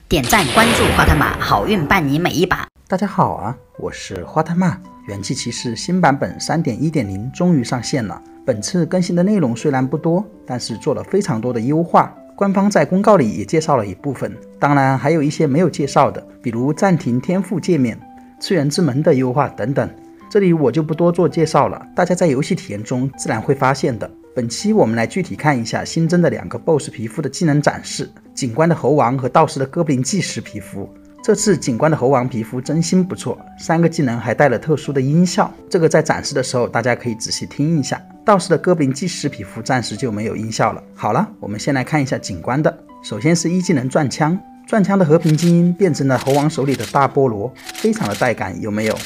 点赞关注花他妈，好运伴你每一把。大家好啊，我是花他妈。元气骑士新版本 3.1.0 终于上线了。本次更新的内容虽然不多，但是做了非常多的优化。官方在公告里也介绍了一部分，当然还有一些没有介绍的，比如暂停天赋界面、次元之门的优化等等。这里我就不多做介绍了，大家在游戏体验中自然会发现的。本期我们来具体看一下新增的2个 BOSS 皮肤的技能展示，警官的猴王和道士的哥布林祭司皮肤。这次警官的猴王皮肤真心不错，3个技能还带了特殊的音效，这个在展示的时候大家可以仔细听一下。道士的哥布林祭司皮肤暂时就没有音效了。好了，我们先来看一下警官的。首先是一技能转枪，转枪的和平精英变成了猴王手里的大菠萝，非常的带感，有没有？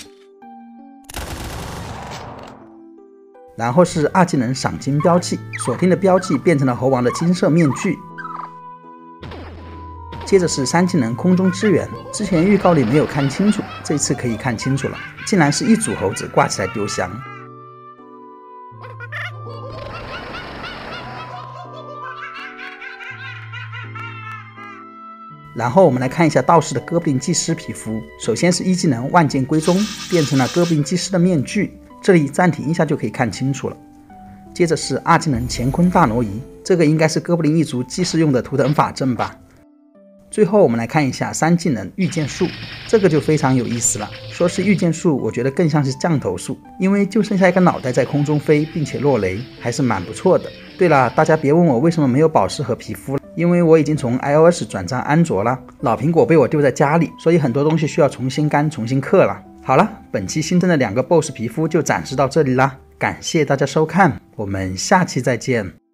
然后是2技能赏金标记，锁定的标记变成了猴王的金色面具。接着是3技能空中支援，之前预告里没有看清楚，这次可以看清楚了，竟然是一组猴子挂起来丢香。然后我们来看一下道士的哥布林祭司皮肤，首先是1技能万剑归宗，变成了哥布林祭司的面具，这里暂停一下就可以看清楚了。接着是2技能乾坤大挪移，这个应该是哥布林一族祭司用的图腾法阵吧。最后我们来看一下3技能御剑术，这个就非常有意思了。说是御剑术，我觉得更像是降头术，因为就剩下一个脑袋在空中飞，并且落雷，还是蛮不错的。对了，大家别问我为什么没有宝石和皮肤了，因为我已经从 iOS 转战安卓了，老苹果被我丢在家里，所以很多东西需要重新干重新刻了。好了，本期新增的2个 BOSS 皮肤就展示到这里啦，感谢大家收看，我们下期再见。